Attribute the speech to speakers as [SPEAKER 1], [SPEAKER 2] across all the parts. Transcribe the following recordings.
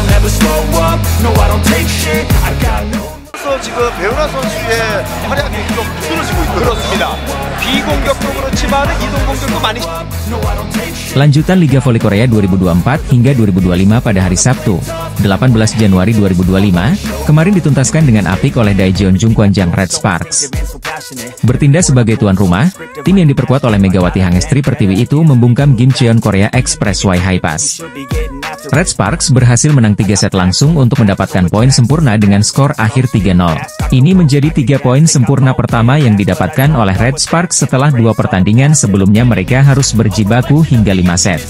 [SPEAKER 1] I'll never slow up, no I don't take shit, I got no.
[SPEAKER 2] 지금 배우나 선수의 활약이 좀 두드러지고 있고요.
[SPEAKER 3] 그렇습니다. 비공격적으로지만 이동 공격도 많이.
[SPEAKER 4] Lanjutan Liga Voli Korea 2024 hingga 2025 pada hari Sabtu, 18 Januari 2025, kemarin dituntaskan dengan apik oleh Daejeon Jungkwanjang Red Sparks. Bertindak sebagai tuan rumah, tim yang diperkuat oleh Megawati Hangestri Pertiwi itu membungkam Gimcheon Korea Expressway Hi-Pass. Red Sparks berhasil menang 3 set langsung untuk mendapatkan poin sempurna dengan skor akhir 3-0. Ini menjadi 3 poin sempurna pertama yang didapatkan oleh Red Sparks setelah 2 pertandingan sebelumnya mereka harus berjibaku hingga 5 set.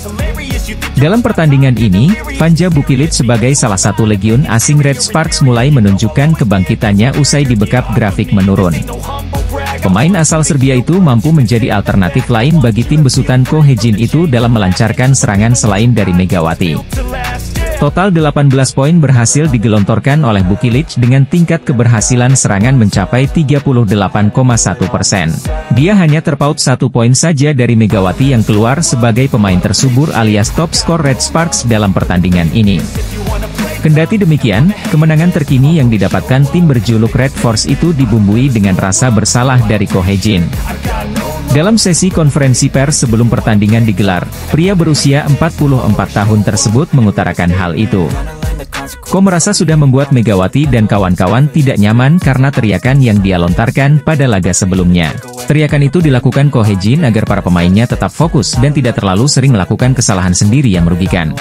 [SPEAKER 4] Dalam pertandingan ini, Vanja Bukilic sebagai salah satu legiun asing Red Sparks mulai menunjukkan kebangkitannya usai dibekap grafik menurun. Pemain asal Serbia itu mampu menjadi alternatif lain bagi tim besutan Ko Hejin itu dalam melancarkan serangan selain dari Megawati. Total 18 poin berhasil digelontorkan oleh Bukilic dengan tingkat keberhasilan serangan mencapai 38,1%. Dia hanya terpaut 1 poin saja dari Megawati yang keluar sebagai pemain tersubur alias top skor Red Sparks dalam pertandingan ini. Kendati demikian, kemenangan terkini yang didapatkan tim berjuluk Red Force itu dibumbui dengan rasa bersalah dari Ko Hejin. Dalam sesi konferensi pers sebelum pertandingan digelar, pria berusia 44 tahun tersebut mengutarakan hal itu. Ko merasa sudah membuat Megawati dan kawan-kawan tidak nyaman karena teriakan yang dia lontarkan pada laga sebelumnya. Teriakan itu dilakukan Ko Hejin agar para pemainnya tetap fokus dan tidak terlalu sering melakukan kesalahan sendiri yang merugikan.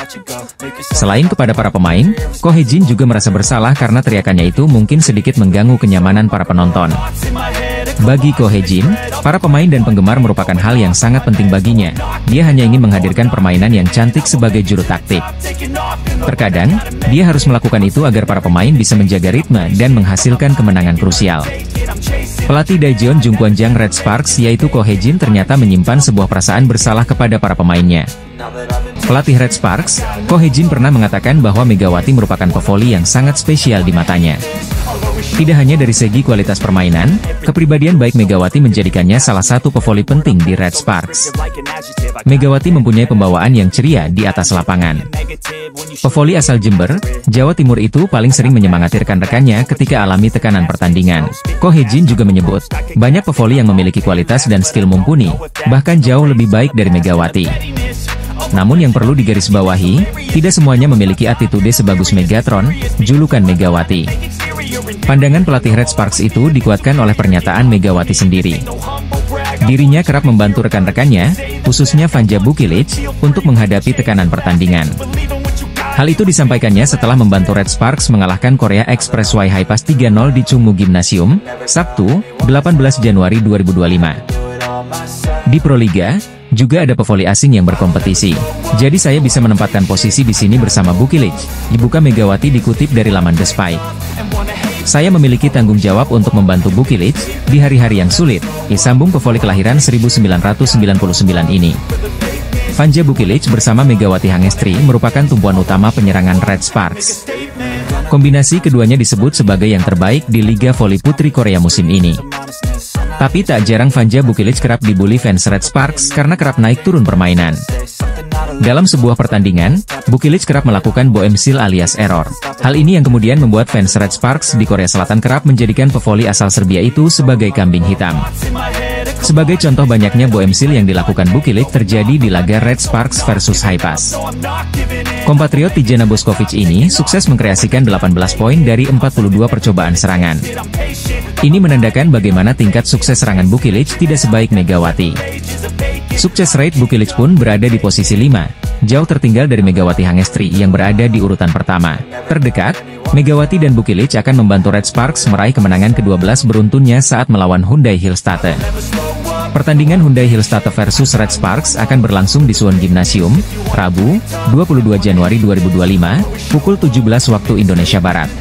[SPEAKER 4] Selain kepada para pemain, Ko Hejin juga merasa bersalah karena teriakannya itu mungkin sedikit mengganggu kenyamanan para penonton. Bagi Ko Hejin, para pemain dan penggemar merupakan hal yang sangat penting baginya. Dia hanya ingin menghadirkan permainan yang cantik sebagai juru taktik. Terkadang, dia harus melakukan itu agar para pemain bisa menjaga ritme dan menghasilkan kemenangan krusial. Pelatih Daejeon Jungkwanjang Red Sparks yaitu Ko Hejin ternyata menyimpan sebuah perasaan bersalah kepada para pemainnya. Pelatih Red Sparks, Ko Hejin pernah mengatakan bahwa Megawati merupakan pevoli yang sangat spesial di matanya. Tidak hanya dari segi kualitas permainan, kepribadian baik Megawati menjadikannya salah satu pevoli penting di Red Sparks. Megawati mempunyai pembawaan yang ceria di atas lapangan. Pevoli asal Jember, Jawa Timur itu paling sering menyemangati rekan-rekannya ketika alami tekanan pertandingan. Ko Hejin juga menyebut, banyak pevoli yang memiliki kualitas dan skill mumpuni, bahkan jauh lebih baik dari Megawati. Namun yang perlu digarisbawahi, tidak semuanya memiliki attitude sebagus Megatron, julukan Megawati. Pandangan pelatih Red Sparks itu dikuatkan oleh pernyataan Megawati sendiri. Dirinya kerap membantu rekan-rekannya, khususnya Vanja Bukilic, untuk menghadapi tekanan pertandingan. Hal itu disampaikannya setelah membantu Red Sparks mengalahkan Korea Expressway Hi-Pass 3-0 di Chungmu Gymnasium, Sabtu, 18 Januari 2025. Di Proliga, juga ada pevoli asing yang berkompetisi. Jadi saya bisa menempatkan posisi di sini bersama Bukilic, dibuka Megawati dikutip dari laman The Spike. Saya memiliki tanggung jawab untuk membantu Bukilic di hari-hari yang sulit, sambung pevoli kelahiran 1999 ini. Vanja Bukilic bersama Megawati Hangestri merupakan tumpuan utama penyerangan Red Sparks. Kombinasi keduanya disebut sebagai yang terbaik di Liga Voli Putri Korea musim ini. Tapi tak jarang Vanja Bukilic kerap dibully fans Red Sparks karena kerap naik turun permainan. Dalam sebuah pertandingan, Bukilic kerap melakukan boemsil alias error. Hal ini yang kemudian membuat fans Red Sparks di Korea Selatan kerap menjadikan pevoli asal Serbia itu sebagai kambing hitam. Sebagai contoh banyaknya boemsil yang dilakukan Bukilic terjadi di laga Red Sparks versus Hi-Pass. Kompatriot Tijana Boskovic ini sukses mengkreasikan 18 poin dari 42 percobaan serangan. Ini menandakan bagaimana tingkat sukses serangan Bukilic tidak sebaik Megawati. Sukses rate Bukilic pun berada di posisi 5, jauh tertinggal dari Megawati Hangestri yang berada di urutan pertama. Terdekat, Megawati dan Bukilic akan membantu Red Sparks meraih kemenangan ke-12 beruntunnya saat melawan Hyundai Hillstatte. Pertandingan Hyundai Hillstatte versus Red Sparks akan berlangsung di Suwon Gymnasium, Rabu, 22 Januari 2025, pukul 17 waktu Indonesia Barat.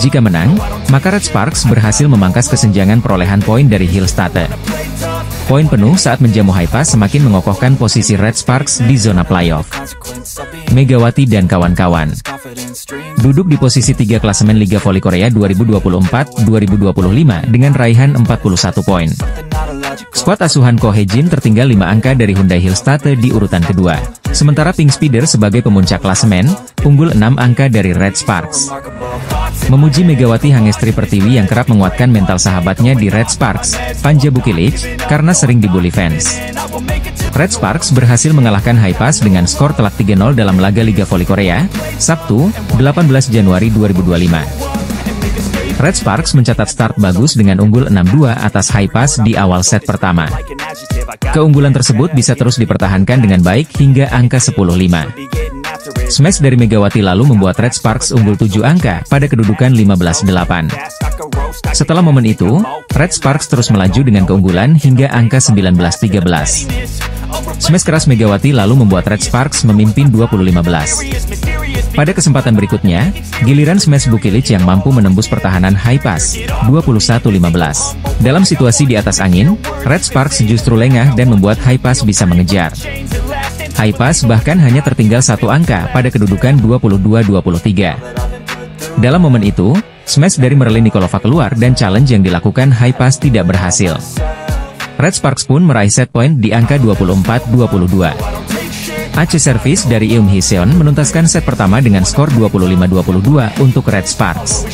[SPEAKER 4] Jika menang, maka Red Sparks berhasil memangkas kesenjangan perolehan poin dari Hillstatte. Poin penuh saat menjamu Hi-Pass semakin mengokohkan posisi Red Sparks di zona playoff. Megawati dan kawan-kawan duduk di posisi 3 klasemen Liga Voli Korea 2024-2025 dengan raihan 41 poin. Skuad asuhan Ko Hejin tertinggal 5 angka dari Hyundai Hillstatte di urutan kedua. Sementara Pink Spider sebagai pemuncak klasemen, unggul 6 angka dari Red Sparks. Memuji Megawati Hangestri Pertiwi yang kerap menguatkan mental sahabatnya di Red Sparks, Panja Bukilic, karena sering dibully fans. Red Sparks berhasil mengalahkan Haipas dengan skor telak 3-0 dalam laga Liga Voli Korea, Sabtu, 18 Januari 2025. Red Sparks mencatat start bagus dengan unggul 6-2 atas Haipas di awal set pertama. Keunggulan tersebut bisa terus dipertahankan dengan baik hingga angka 10-5. Smash dari Megawati lalu membuat Red Sparks unggul 7 angka pada kedudukan 15-8. Setelah momen itu, Red Sparks terus melaju dengan keunggulan hingga angka 19-13. Smash keras Megawati lalu membuat Red Sparks memimpin 20-15. Pada kesempatan berikutnya, giliran smash Bukilic yang mampu menembus pertahanan Haipas, 21-15. Dalam situasi di atas angin, Red Sparks justru lengah dan membuat Haipas bisa mengejar. Haipas bahkan hanya tertinggal 1 angka pada kedudukan 22-23. Dalam momen itu, smash dari Merlin Nikolova keluar dan challenge yang dilakukan Haipas tidak berhasil. Red Sparks pun meraih set point di angka 24-22. Aceh Service dari Eum Hee-seon menuntaskan set pertama dengan skor 25-22 untuk Red Sparks.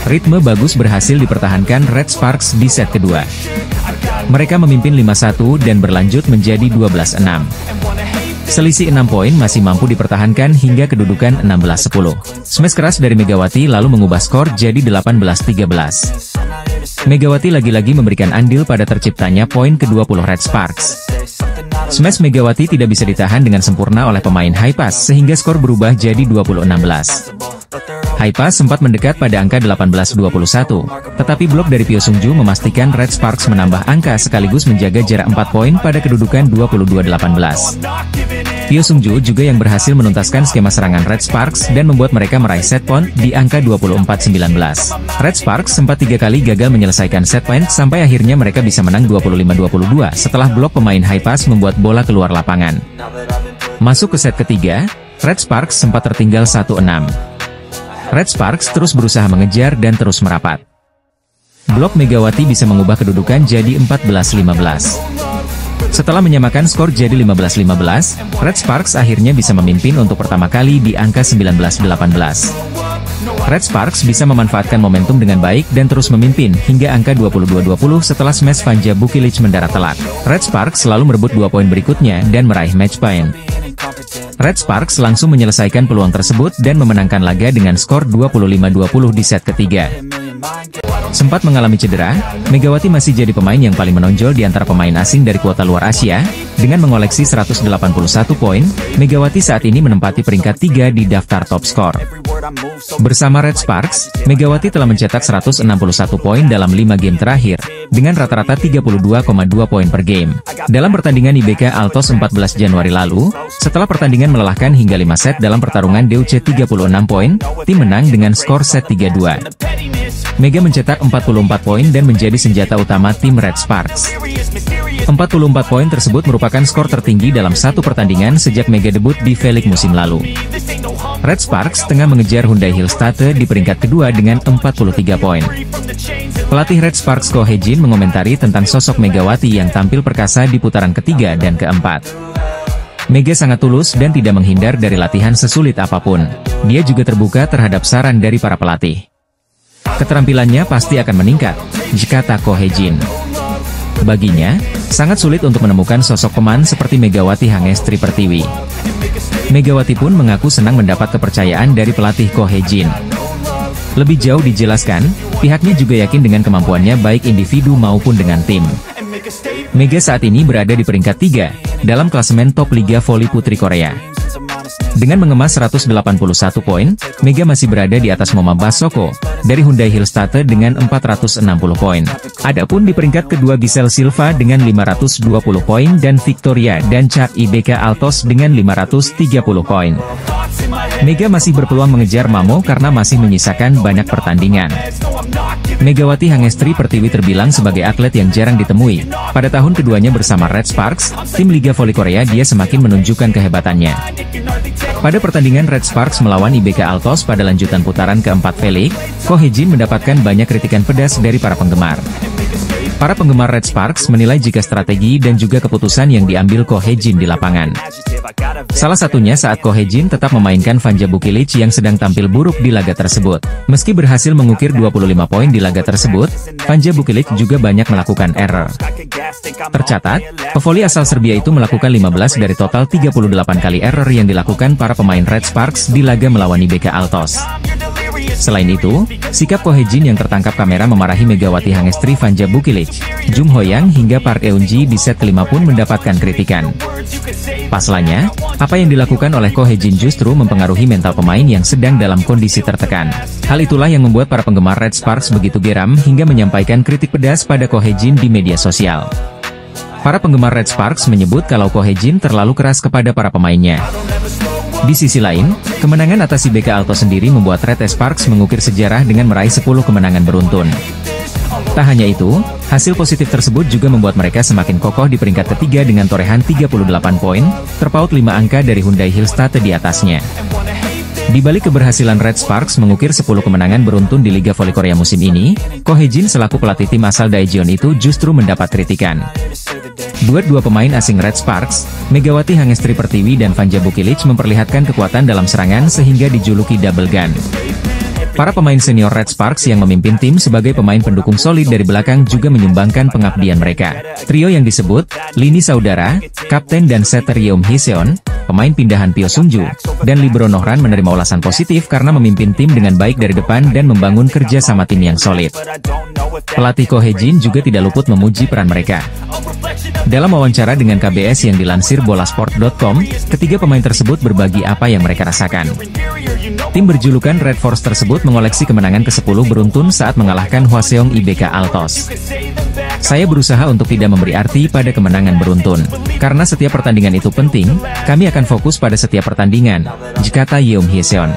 [SPEAKER 4] Ritme bagus berhasil dipertahankan Red Sparks di set kedua. Mereka memimpin 5-1 dan berlanjut menjadi 12-6. Selisih 6 poin masih mampu dipertahankan hingga kedudukan 16-10. Smash keras dari Megawati lalu mengubah skor jadi 18-13. Megawati lagi-lagi memberikan andil pada terciptanya poin ke-20 Red Sparks. Smash Megawati tidak bisa ditahan dengan sempurna oleh pemain Haipas sehingga skor berubah jadi 20-16. Haipas sempat mendekat pada angka 18-21, tetapi blok dari Pyo Sung-ju memastikan Red Sparks menambah angka sekaligus menjaga jarak 4 poin pada kedudukan 22-18. Pyo Sung-ju juga yang berhasil menuntaskan skema serangan Red Sparks dan membuat mereka meraih set point di angka 24-19. Red Sparks sempat 3 kali gagal menyelesaikan set point sampai akhirnya mereka bisa menang 25-22 setelah blok pemain Haipas membuat bola keluar lapangan. Masuk ke set ketiga, Red Sparks sempat tertinggal 1-6. Red Sparks terus berusaha mengejar dan terus merapat. Blok Megawati bisa mengubah kedudukan jadi 14-15. Setelah menyamakan skor jadi 15-15, Red Sparks akhirnya bisa memimpin untuk pertama kali di angka 19-18. Red Sparks bisa memanfaatkan momentum dengan baik dan terus memimpin hingga angka 22-20 setelah smash Panja Bukilic mendarat telak. Red Sparks selalu merebut 2 poin berikutnya dan meraih match point. Red Sparks langsung menyelesaikan peluang tersebut dan memenangkan laga dengan skor 25-20 di set ketiga. Sempat mengalami cedera, Megawati masih jadi pemain yang paling menonjol di antara pemain asing dari kuota luar Asia. Dengan mengoleksi 181 poin, Megawati saat ini menempati peringkat 3 di daftar top skor. Bersama Red Sparks, Megawati telah mencetak 161 poin dalam 5 game terakhir, dengan rata-rata 32,2 poin per game. Dalam pertandingan IBK Altos 14 Januari lalu, setelah pertandingan melelahkan hingga 5 set dalam pertarungan DUC 36 poin, tim menang dengan skor set 3-2. Mega mencetak 44 poin dan menjadi senjata utama tim Red Sparks. 44 poin tersebut merupakan skor tertinggi dalam satu pertandingan sejak Mega debut di V-League musim lalu. Red Sparks tengah mengejar Hyundai Hillstate di peringkat kedua dengan 43 poin. Pelatih Red Sparks Ko Hee-jin mengomentari tentang sosok Megawati yang tampil perkasa di putaran ketiga dan keempat. Mega sangat tulus dan tidak menghindar dari latihan sesulit apapun. Dia juga terbuka terhadap saran dari para pelatih. Keterampilannya pasti akan meningkat, kata Ko Hee-jin. Baginya, sangat sulit untuk menemukan sosok peman seperti Megawati Hangestri Pertiwi. Megawati pun mengaku senang mendapat kepercayaan dari pelatih Ko Hee-jin. Lebih jauh dijelaskan, pihaknya juga yakin dengan kemampuannya baik individu maupun dengan tim. Mega saat ini berada di peringkat 3, dalam klasemen top Liga Voli Putri Korea. Dengan mengemas 181 poin, Mega masih berada di atas Moma Basoko dari Hyundai Hillstate dengan 460 poin. Adapun di peringkat kedua Giselle Silva dengan 520 poin dan Victoria dan Chad IBK Altos dengan 530 poin. Mega masih berpeluang mengejar Mamo karena masih menyisakan banyak pertandingan. Megawati Hangestri Pertiwi terbilang sebagai atlet yang jarang ditemui. Pada tahun keduanya bersama Red Sparks, tim Liga Voli Korea dia semakin menunjukkan kehebatannya. Pada pertandingan Red Sparks melawan IBK Altos pada lanjutan putaran keempat V-League, Ko Hee-jin mendapatkan banyak kritikan pedas dari para penggemar. Para penggemar Red Sparks menilai jika strategi dan juga keputusan yang diambil Ko Hye-jin di lapangan. Salah satunya saat Ko Hye-jin tetap memainkan Vanja Bukilic yang sedang tampil buruk di laga tersebut. Meski berhasil mengukir 25 poin di laga tersebut, Vanja Bukilic juga banyak melakukan error. Tercatat, pevoli asal Serbia itu melakukan 15 dari total 38 kali error yang dilakukan para pemain Red Sparks di laga melawan IBK Altos. Selain itu, sikap Ko Hye-jin yang tertangkap kamera memarahi Megawati Hangestri, Vanja Bukilic, Jung Ho-yang hingga Park Eun-ji di set kelima pun mendapatkan kritikan. Pasalnya, apa yang dilakukan oleh Ko Hye-jin justru mempengaruhi mental pemain yang sedang dalam kondisi tertekan. Hal itulah yang membuat para penggemar Red Sparks begitu geram hingga menyampaikan kritik pedas pada Ko Hye-jin di media sosial. Para penggemar Red Sparks menyebut kalau Ko Hye-jin terlalu keras kepada para pemainnya. Di sisi lain, kemenangan atas IBK Altos sendiri membuat Red Sparks mengukir sejarah dengan meraih 10 kemenangan beruntun. Tak hanya itu, hasil positif tersebut juga membuat mereka semakin kokoh di peringkat ketiga dengan torehan 38 poin, terpaut 5 angka dari Hyundai Hillstatt di atasnya. Di balik keberhasilan Red Sparks mengukir 10 kemenangan beruntun di Liga Voli Korea musim ini, Ko Hye-jin selaku pelatih tim asal Daejeon itu justru mendapat kritikan. Duet dua pemain asing Red Sparks, Megawati Hangestri Pertiwi dan Vanja Bukilic memperlihatkan kekuatan dalam serangan sehingga dijuluki double gun. Para pemain senior Red Sparks yang memimpin tim sebagai pemain pendukung solid dari belakang juga menyumbangkan pengabdian mereka. Trio yang disebut, lini saudara, kapten dan setter Yeom Hye-seon, pemain pindahan Pyo Sung-ju, dan libero Nohran menerima ulasan positif karena memimpin tim dengan baik dari depan dan membangun kerja sama tim yang solid. Pelatih Ko Hye-jin juga tidak luput memuji peran mereka. Dalam wawancara dengan KBS yang dilansir bolasport.com, ketiga pemain tersebut berbagi apa yang mereka rasakan. Tim berjulukan Red Force tersebut mengoleksi kemenangan ke-10 beruntun saat mengalahkan Hwaseong IBK Altos. Saya berusaha untuk tidak memberi arti pada kemenangan beruntun. Karena setiap pertandingan itu penting, kami akan fokus pada setiap pertandingan, kata Yeom Hye-seon.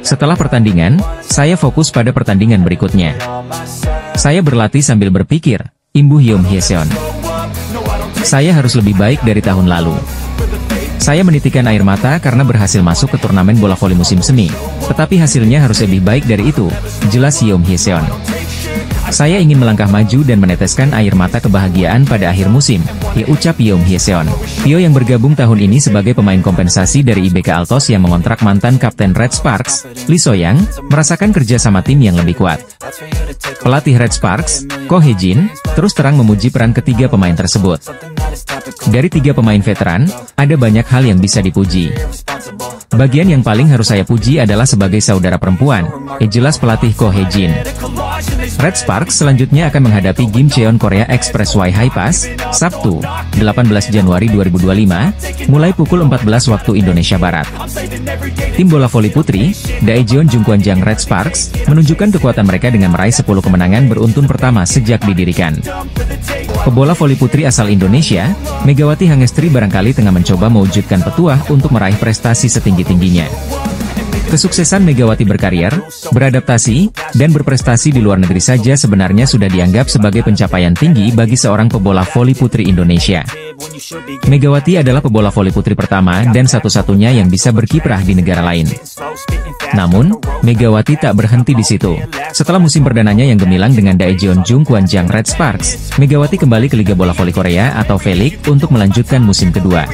[SPEAKER 4] Setelah pertandingan, saya fokus pada pertandingan berikutnya. Saya berlatih sambil berpikir, imbuh Yeom Hye-seon. Saya harus lebih baik dari tahun lalu. Saya menitikan air mata karena berhasil masuk ke turnamen bola voli musim semi, tetapi hasilnya harus lebih baik dari itu, jelas Yeom Hye-seon. Saya ingin melangkah maju dan meneteskan air mata kebahagiaan pada akhir musim, ucap Yeom Hye-seon. Pyo yang bergabung tahun ini sebagai pemain kompensasi dari IBK Altos yang mengontrak mantan kapten Red Sparks, Lee So-yang, merasakan kerja sama tim yang lebih kuat. Pelatih Red Sparks, Ko Hye-jin, terus terang memuji peran ketiga pemain tersebut. Dari tiga pemain veteran, ada banyak hal yang bisa dipuji. Bagian yang paling harus saya puji adalah sebagai saudara perempuan, jelas pelatih Ko Hye-jin. Red Sparks selanjutnya akan menghadapi Gimcheon Korea Expressway High Pass, Sabtu, 18 Januari 2025, mulai pukul 14 waktu Indonesia Barat. Tim bola voli putri, Daejeon Jungkwanjang Red Sparks, menunjukkan kekuatan mereka dengan meraih 10 kemenangan beruntun pertama sejak didirikan. Pebola voli putri asal Indonesia, Megawati Hangestri barangkali tengah mencoba mewujudkan petuah untuk meraih prestasi setinggi-tingginya. Kesuksesan Megawati berkarir, beradaptasi, dan berprestasi di luar negeri saja sebenarnya sudah dianggap sebagai pencapaian tinggi bagi seorang pebola voli putri Indonesia. Megawati adalah pebola voli putri pertama dan satu-satunya yang bisa berkiprah di negara lain. Namun, Megawati tak berhenti di situ. Setelah musim perdananya yang gemilang dengan Daejeon Jungkwanjang Red Sparks, Megawati kembali ke Liga Bola Voli Korea atau V-League untuk melanjutkan musim kedua.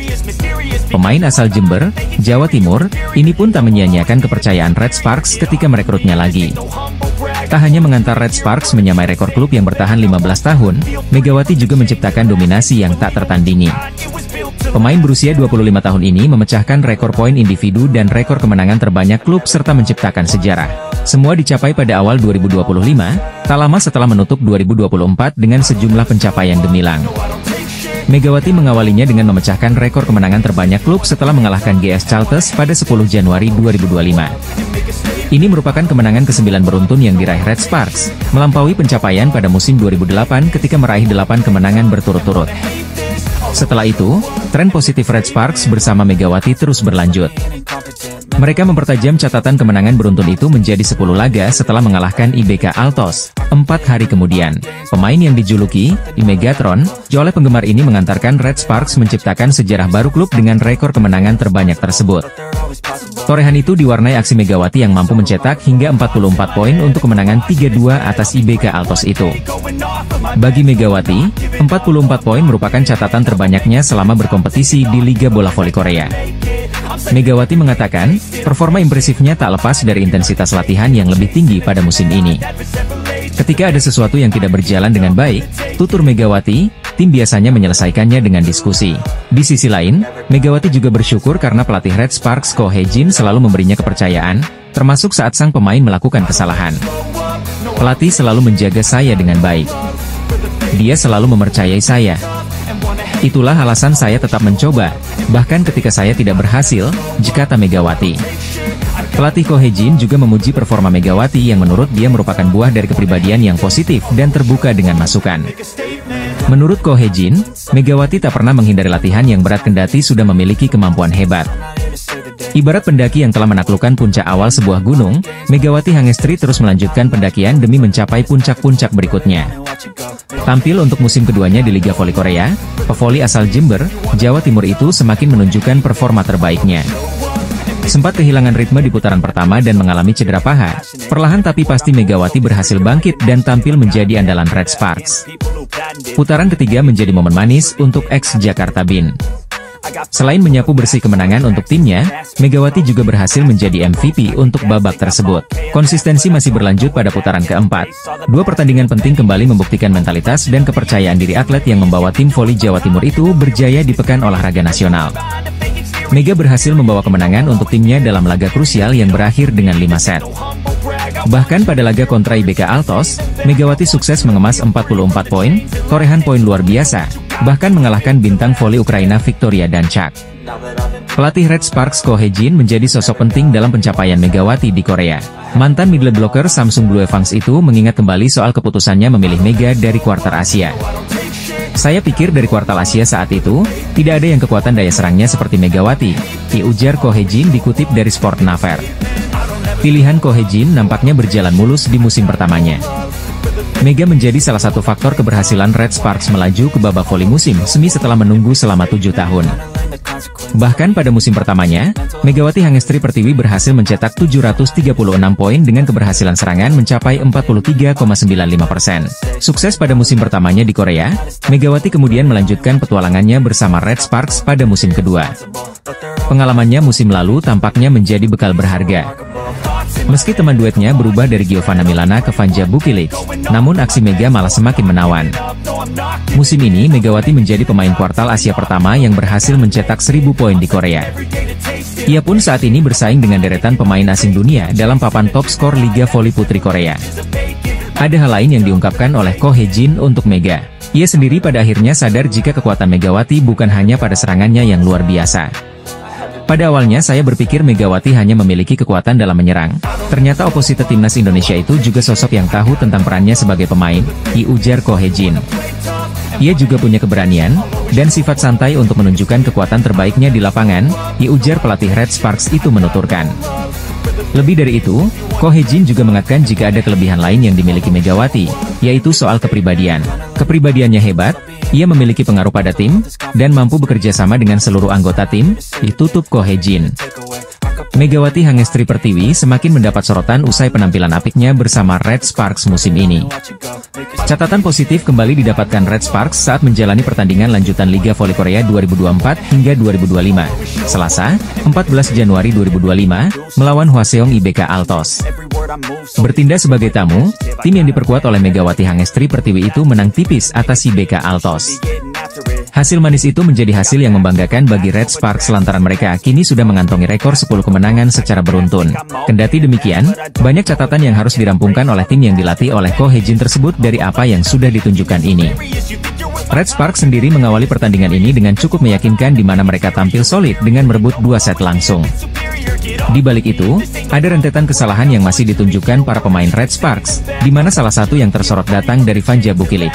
[SPEAKER 4] Pemain asal Jember, Jawa Timur, ini pun tak menyia-nyiakan kepercayaan Red Sparks ketika merekrutnya lagi. Tak hanya mengantar Red Sparks menyamai rekor klub yang bertahan 15 tahun, Megawati juga menciptakan dominasi yang tak tertandingi. Pemain berusia 25 tahun ini memecahkan rekor poin individu dan rekor kemenangan terbanyak klub serta menciptakan sejarah. Semua dicapai pada awal 2025, tak lama setelah menutup 2024 dengan sejumlah pencapaian gemilang. Megawati mengawalinya dengan memecahkan rekor kemenangan terbanyak klub setelah mengalahkan GS Chalters pada 10 Januari 2025. Ini merupakan kemenangan ke-9 beruntun yang diraih Red Sparks, melampaui pencapaian pada musim 2008 ketika meraih 8 kemenangan berturut-turut. Setelah itu, tren positif Red Sparks bersama Megawati terus berlanjut. Mereka mempertajam catatan kemenangan beruntun itu menjadi 10 laga setelah mengalahkan IBK Altos, 4 hari kemudian. Pemain yang dijuluki Megatron oleh penggemar ini mengantarkan Red Sparks menciptakan sejarah baru klub dengan rekor kemenangan terbanyak tersebut. Torehan itu diwarnai aksi Megawati yang mampu mencetak hingga 44 poin untuk kemenangan 3-2 atas IBK Altos itu. Bagi Megawati, 44 poin merupakan catatan terbanyaknya selama berkompetisi di Liga Bola Voli Korea. Megawati mengatakan, performa impresifnya tak lepas dari intensitas latihan yang lebih tinggi pada musim ini. Ketika ada sesuatu yang tidak berjalan dengan baik, tutur Megawati, tim biasanya menyelesaikannya dengan diskusi. Di sisi lain, Megawati juga bersyukur karena pelatih Red Sparks Ko Hye-jin selalu memberinya kepercayaan, termasuk saat sang pemain melakukan kesalahan. Pelatih selalu menjaga saya dengan baik. Dia selalu mempercayai saya. Itulah alasan saya tetap mencoba, bahkan ketika saya tidak berhasil, kata Megawati. Pelatih Ko Hye-jin juga memuji performa Megawati yang menurut dia merupakan buah dari kepribadian yang positif dan terbuka dengan masukan. Menurut Ko Hye-jin, Megawati tak pernah menghindari latihan yang berat kendati sudah memiliki kemampuan hebat. Ibarat pendaki yang telah menaklukkan puncak awal sebuah gunung, Megawati Hangestri terus melanjutkan pendakian demi mencapai puncak-puncak berikutnya. Tampil untuk musim keduanya di Liga Voli Korea, pevoli asal Jember, Jawa Timur itu semakin menunjukkan performa terbaiknya. Sempat kehilangan ritme di putaran pertama dan mengalami cedera paha, perlahan tapi pasti Megawati berhasil bangkit dan tampil menjadi andalan Red Sparks. Putaran ketiga menjadi momen manis untuk ex-Jakarta Bin. Selain menyapu bersih kemenangan untuk timnya, Megawati juga berhasil menjadi MVP untuk babak tersebut. Konsistensi masih berlanjut pada putaran keempat. Dua pertandingan penting kembali membuktikan mentalitas dan kepercayaan diri atlet yang membawa tim voli Jawa Timur itu berjaya di Pekan Olahraga Nasional. Mega berhasil membawa kemenangan untuk timnya dalam laga krusial yang berakhir dengan 5 set. Bahkan pada laga kontra IBK Altos, Megawati sukses mengemas 44 poin, torehan poin luar biasa, bahkan mengalahkan bintang voli Ukraina Victoria Danchak. Pelatih Red Sparks Ko Hye-jin menjadi sosok penting dalam pencapaian Megawati di Korea. Mantan middle blocker Samsung Blue Evans itu mengingat kembali soal keputusannya memilih Mega dari kuartal Asia. Saya pikir dari kuartal Asia saat itu, tidak ada yang kekuatan daya serangnya seperti Megawati, ujar Ko Hye-jin dikutip dari Sport Naver. Pilihan Ko Hye-jin nampaknya berjalan mulus di musim pertamanya. Mega menjadi salah satu faktor keberhasilan Red Sparks melaju ke babak voli musim semi setelah menunggu selama 7 tahun. Bahkan pada musim pertamanya, Megawati Hangestri Pertiwi berhasil mencetak 736 poin dengan keberhasilan serangan mencapai 43,95%. Sukses pada musim pertamanya di Korea, Megawati kemudian melanjutkan petualangannya bersama Red Sparks pada musim kedua. Pengalamannya musim lalu tampaknya menjadi bekal berharga. Meski teman duetnya berubah dari Giovanna Milana ke Vanja Bukilic, namun aksi Mega malah semakin menawan. Musim ini Megawati menjadi pemain kuartal Asia pertama yang berhasil mencetak 1000 poin di Korea. Ia pun saat ini bersaing dengan deretan pemain asing dunia dalam papan top skor Liga Voli Putri Korea. Ada hal lain yang diungkapkan oleh Ko Hye-jin untuk Mega. Ia sendiri pada akhirnya sadar jika kekuatan Megawati bukan hanya pada serangannya yang luar biasa. Pada awalnya saya berpikir Megawati hanya memiliki kekuatan dalam menyerang. Ternyata oposite timnas Indonesia itu juga sosok yang tahu tentang perannya sebagai pemain, ujar Ko Hye-jin. Ia juga punya keberanian dan sifat santai untuk menunjukkan kekuatan terbaiknya di lapangan, ujar pelatih Red Sparks itu menuturkan. Lebih dari itu, Ko Hye-jin juga mengatakan jika ada kelebihan lain yang dimiliki Megawati, yaitu soal kepribadian. Kepribadiannya hebat, ia memiliki pengaruh pada tim, dan mampu bekerja sama dengan seluruh anggota tim, ditutup Ko Hye-jin. Megawati Hangestri Pertiwi semakin mendapat sorotan usai penampilan apiknya bersama Red Sparks musim ini. Catatan positif kembali didapatkan Red Sparks saat menjalani pertandingan lanjutan Liga Voli Korea 2024 hingga 2025, Selasa, 14 Januari 2025, melawan Hwaseong IBK Altos. Bertindak sebagai tamu, tim yang diperkuat oleh Megawati Hangestri Pertiwi itu menang tipis atas IBK Altos. Hasil manis itu menjadi hasil yang membanggakan bagi Red Sparks lantaran mereka kini sudah mengantongi rekor 10 kemenangan secara beruntun. Kendati demikian, banyak catatan yang harus dirampungkan oleh tim yang dilatih oleh Ko Hye-jin tersebut dari apa yang sudah ditunjukkan ini. Red Sparks sendiri mengawali pertandingan ini dengan cukup meyakinkan di mana mereka tampil solid dengan merebut 2 set langsung. Di balik itu, ada rentetan kesalahan yang masih ditunjukkan para pemain Red Sparks, di mana salah satu yang tersorot datang dari Vanja Bukilic.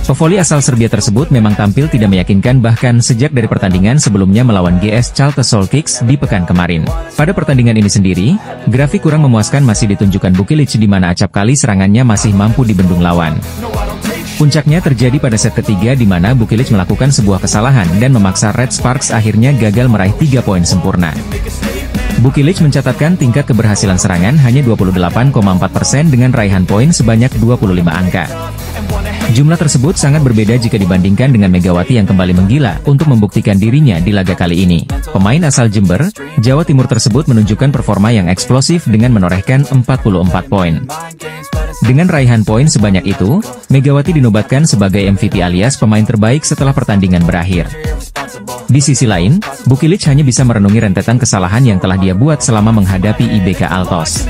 [SPEAKER 4] Pevoli asal Serbia tersebut memang tampil tidak meyakinkan bahkan sejak dari pertandingan sebelumnya melawan GS Chalte Solkix di pekan kemarin. Pada pertandingan ini sendiri, grafik kurang memuaskan masih ditunjukkan Bukilic di mana acap kali serangannya masih mampu dibendung lawan. Puncaknya terjadi pada set ketiga di mana Bukilic melakukan sebuah kesalahan dan memaksa Red Sparks akhirnya gagal meraih 3 poin sempurna. Bukilic mencatatkan tingkat keberhasilan serangan hanya 28,4% dengan raihan poin sebanyak 25 angka. Jumlah tersebut sangat berbeda jika dibandingkan dengan Megawati yang kembali menggila untuk membuktikan dirinya di laga kali ini. Pemain asal Jember, Jawa Timur tersebut menunjukkan performa yang eksplosif dengan menorehkan 44 poin. Dengan raihan poin sebanyak itu, Megawati dinobatkan sebagai MVP alias pemain terbaik setelah pertandingan berakhir. Di sisi lain, Bukilic hanya bisa merenungi rentetan kesalahan yang telah dia buat selama menghadapi IBK Altos.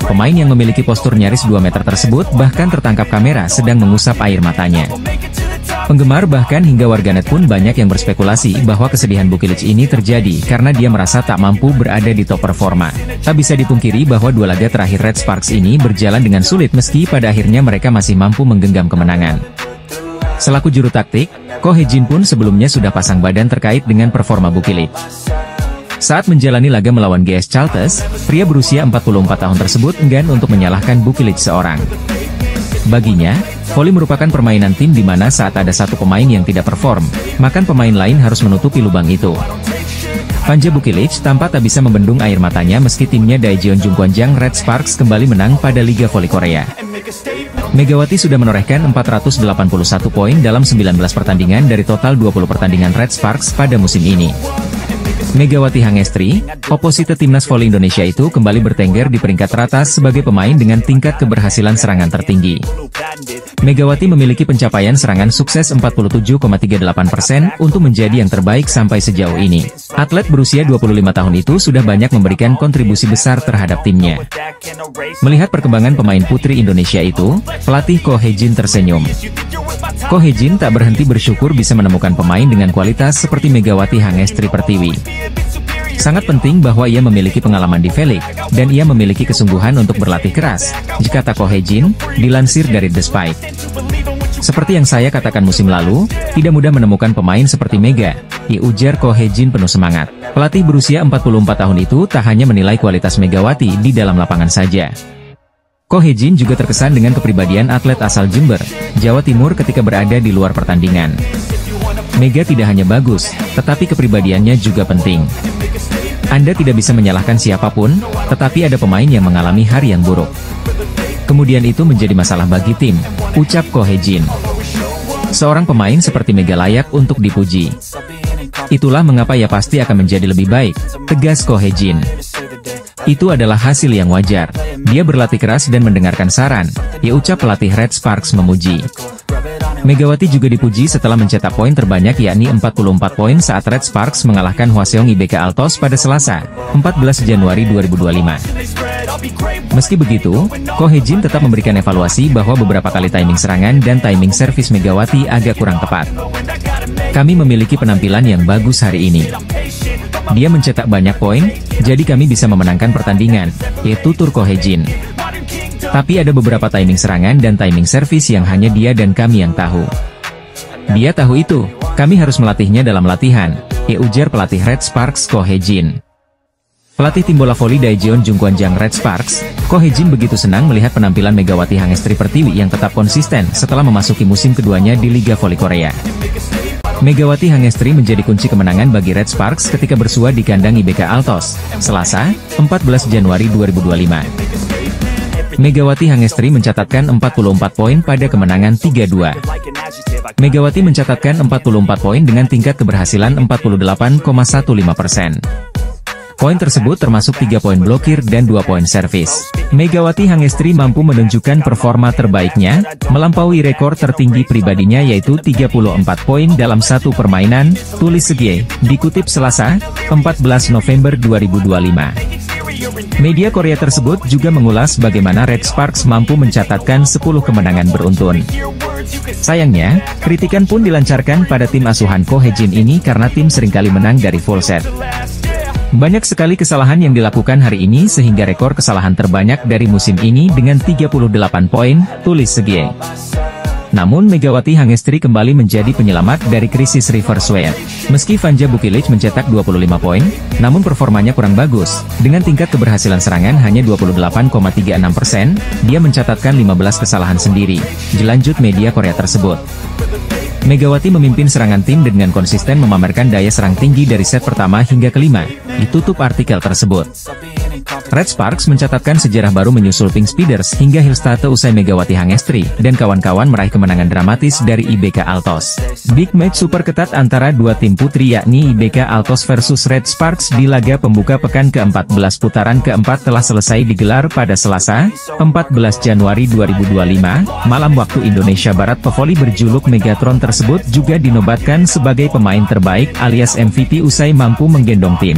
[SPEAKER 4] Pemain yang memiliki postur nyaris 2 meter tersebut bahkan tertangkap kamera sedang mengusap air matanya. Penggemar bahkan hingga warganet pun banyak yang berspekulasi bahwa kesedihan Bukilic ini terjadi karena dia merasa tak mampu berada di top performa. Tak bisa dipungkiri bahwa 2 laga terakhir Red Sparks ini berjalan dengan sulit meski pada akhirnya mereka masih mampu menggenggam kemenangan. Selaku juru taktik, Ko Hee-jin pun sebelumnya sudah pasang badan terkait dengan performa Bukilic. Saat menjalani laga melawan GS Chalters, pria berusia 44 tahun tersebut enggan untuk menyalahkan Bukilic seorang. Baginya, voli merupakan permainan tim di mana saat ada satu pemain yang tidak perform, maka pemain lain harus menutupi lubang itu. Panja Bukilic tampak tak bisa membendung air matanya meski timnya Daejeon Jungkwanjang Red Sparks kembali menang pada Liga Voli Korea. Megawati sudah menorehkan 481 poin dalam 19 pertandingan dari total 20 pertandingan Red Sparks pada musim ini. Megawati Hangestri, oposite timnas voli Indonesia itu kembali bertengger di peringkat teratas sebagai pemain dengan tingkat keberhasilan serangan tertinggi. Megawati memiliki pencapaian serangan sukses 47,38% untuk menjadi yang terbaik sampai sejauh ini. Atlet berusia 25 tahun itu sudah banyak memberikan kontribusi besar terhadap timnya. Melihat perkembangan pemain putri Indonesia itu, pelatih Ko Hee-jin tersenyum. Ko Hee-jin tak berhenti bersyukur bisa menemukan pemain dengan kualitas seperti Megawati Hangestri Pertiwi. Sangat penting bahwa ia memiliki pengalaman di V-League, dan ia memiliki kesungguhan untuk berlatih keras, kata Ko Hee-jin, dilansir dari The Spike. Seperti yang saya katakan musim lalu, tidak mudah menemukan pemain seperti Mega, ujar Ko Hee-jin penuh semangat. Pelatih berusia 44 tahun itu tak hanya menilai kualitas Megawati di dalam lapangan saja. Ko Hee-jin juga terkesan dengan kepribadian atlet asal Jember, Jawa Timur ketika berada di luar pertandingan. Mega tidak hanya bagus, tetapi kepribadiannya juga penting. Anda tidak bisa menyalahkan siapapun, tetapi ada pemain yang mengalami hari yang buruk. Kemudian itu menjadi masalah bagi tim, ucap Ko Hee-jin. Seorang pemain seperti Mega layak untuk dipuji. Itulah mengapa ia pasti akan menjadi lebih baik, tegas Ko Hee-jin. Itu adalah hasil yang wajar. Dia berlatih keras dan mendengarkan saran, ucap pelatih Red Sparks memuji. Megawati juga dipuji setelah mencetak poin terbanyak yakni 44 poin saat Red Sparks mengalahkan Hwaseong IBK Altos pada Selasa, 14 Januari 2025. Meski begitu, Ko Hee-jin tetap memberikan evaluasi bahwa beberapa kali timing serangan dan timing servis Megawati agak kurang tepat. Kami memiliki penampilan yang bagus hari ini. Dia mencetak banyak poin, jadi kami bisa memenangkan pertandingan, tutur Ko Hee-jin. Tapi ada beberapa timing serangan dan timing servis yang hanya dia dan kami yang tahu. Dia tahu itu, kami harus melatihnya dalam latihan, ujar pelatih Red Sparks Ko Hee-jin. Pelatih tim bola voli Daejeon Jungkwanjang Red Sparks, Ko Hee-jin begitu senang melihat penampilan Megawati Hangestri Pertiwi yang tetap konsisten setelah memasuki musim keduanya di Liga Voli Korea. Megawati Hangestri menjadi kunci kemenangan bagi Red Sparks ketika bersua di kandang IBK Altos, Selasa, 14 Januari 2025. Megawati Hangestri mencatatkan 44 poin pada kemenangan 3-2. Megawati mencatatkan 44 poin dengan tingkat keberhasilan 48,15%. Poin tersebut termasuk 3 poin blokir dan 2 poin servis. Megawati Hangestri mampu menunjukkan performa terbaiknya, melampaui rekor tertinggi pribadinya yaitu 34 poin dalam satu permainan, tulis Segie, dikutip Selasa, 14 November 2025. Media Korea tersebut juga mengulas bagaimana Red Sparks mampu mencatatkan 10 kemenangan beruntun. Sayangnya, kritikan pun dilancarkan pada tim asuhan Ko Hee-jin ini karena tim seringkali menang dari full set. Banyak sekali kesalahan yang dilakukan hari ini sehingga rekor kesalahan terbanyak dari musim ini dengan 38 poin, tulis Segie. Namun Megawati Hangestri kembali menjadi penyelamat dari krisis reverse sweep. Meski Panja Bukilic mencetak 25 poin, namun performanya kurang bagus. Dengan tingkat keberhasilan serangan hanya 28,36%, dia mencatatkan 15 kesalahan sendiri. Dilanjut media Korea tersebut. Megawati memimpin serangan tim dengan konsisten memamerkan daya serang tinggi dari set pertama hingga kelima, ditutup artikel tersebut. Red Sparks mencatatkan sejarah baru menyusul Pink Speeders hingga Hillstate usai Megawati Hangestri dan kawan-kawan meraih kemenangan dramatis dari IBK Altos. Big match super ketat antara dua tim putri yakni IBK Altos versus Red Sparks di laga pembuka pekan ke-14 putaran keempat telah selesai digelar pada Selasa, 14 Januari 2025, malam waktu Indonesia Barat. Pevoli berjuluk Megatron tersebut juga dinobatkan sebagai pemain terbaik alias MVP usai mampu menggendong tim.